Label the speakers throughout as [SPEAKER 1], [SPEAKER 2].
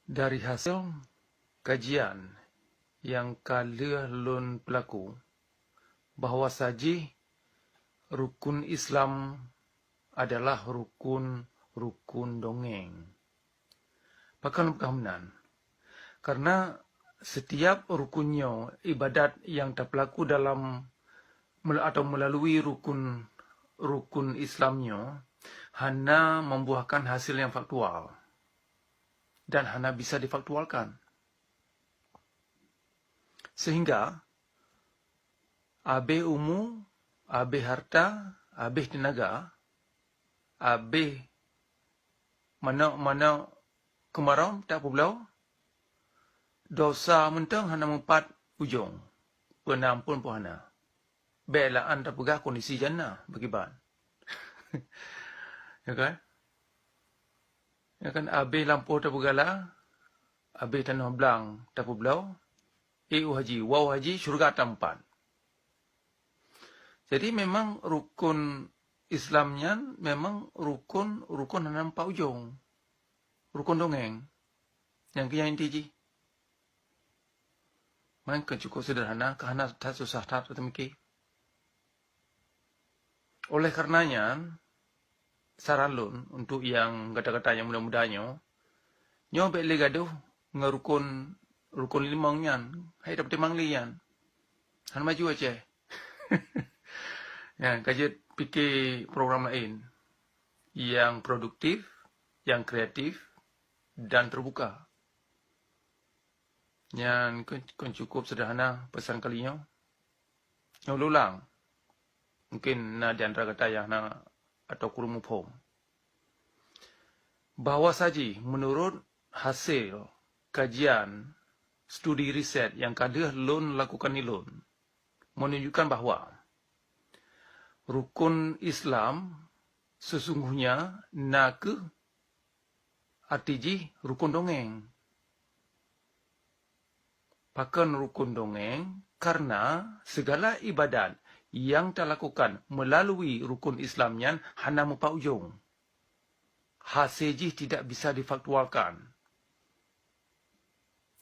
[SPEAKER 1] Dari hasil kajian yang kala lun pelaku, bahawa saji rukun Islam adalah rukun dongeng. Pakan keamanan. Karena setiap rukunnya ibadat yang terpelaku dalam atau melalui rukun Islamnya hanya membuahkan hasil yang faktual dan hanya bisa difaktualkan. Sehingga abe umu, abe harta, abe tenaga, abe mana kemarau tak pulau, dosa mentang hanya mempat ujung, penampun pun hana. Belaan tak pegah kondisi jannah bagiban. Ya kan? Ya kan, abe lampu tak pegala, abe tanah belang tak pulau, haji, wow haji, syurga tampan. Jadi memang rukun Islamnya memang rukun nampak ujung. Rukun dongeng. Yang kaya inti ji. Maka cukup sederhana, kerana tak susah tak temiki. Oleh karenanya, saran lun untuk yang kata-kata yang muda-mudanya, nyo bek le gaduh ngerukun limangnya, hai dapat manglian. Han maju aja. Ya, kaji fikir program lain yang produktif, yang kreatif dan terbuka. Yang cukup sederhana pesan kalinya. Yang ulang. Mungkin na di antara kata yang na atau kurung mupong. Bahawa saji menurut hasil kajian studi riset yang kadah lun lakukan ni lun menunjukkan bahawa rukun Islam sesungguhnya nak artiji rukun dongeng. Pakan rukun dongeng karena segala ibadat yang dilakukan melalui rukun Islamnya hanya mempak ujung. Hasilnya tidak bisa difaktualkan.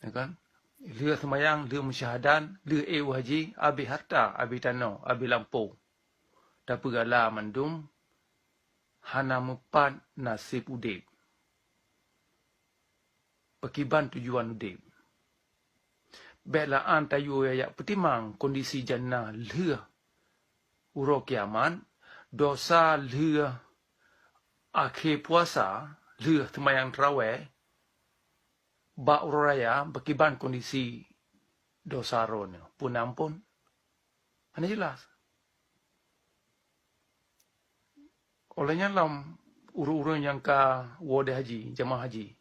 [SPEAKER 1] Ya kan? Lia semayang, lia musyahadan, lia haji, abi harta, abi tanah, abi lampu. Dan pegala mandum hana mempat nasib udip. Pekiban tujuan udip. Baiklah antayu ayak petimang kondisi jannah lia uro kiaman, dosa lia akhir puasa, lia semayang terawih, bak uraya pekiban kondisi dosa ron. Pun ampun. Hanya jelas. Olehnya dalam urun yang ka wode haji, jamaah haji.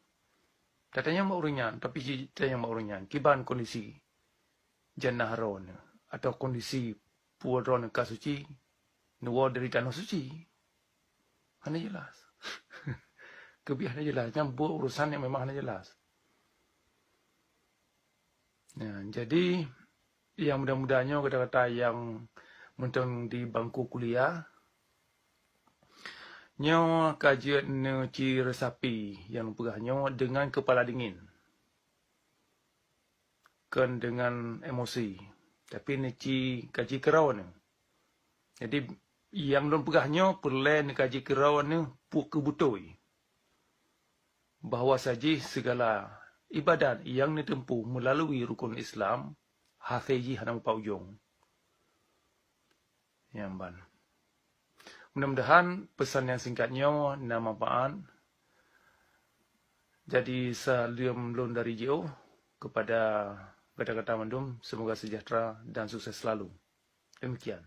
[SPEAKER 1] Katanya mak urunyan, tapi katanya mak urunyan. Kiban kondisi jannah ron atau kondisi puadron ka suci, nuwa dari tanah suci. Hanya jelas. Kebiasaan jelas. Yang urusan yang memang hanya jelas. Ya, jadi yang mudah-mudahnya kata-kata yang mentang di bangku kuliah, nyo kajian ci resapi yang pegahnya dengan kepala dingin. Kan dengan emosi. Tapi ni kaji kerau ni. Jadi yang don pegahnya perlu ni kaji kerau ni pu kebutoi. Bahawa saji segala ibadat yang ditempuh melalui rukun Islam hafizi hana mempak ujung. Yang ban. Mudah-mudahan pesan yang singkatnya na manfaat. Jadi salam lun dari jauh kepada kata-kata mandum, semoga sejahtera dan sukses selalu. Demikian.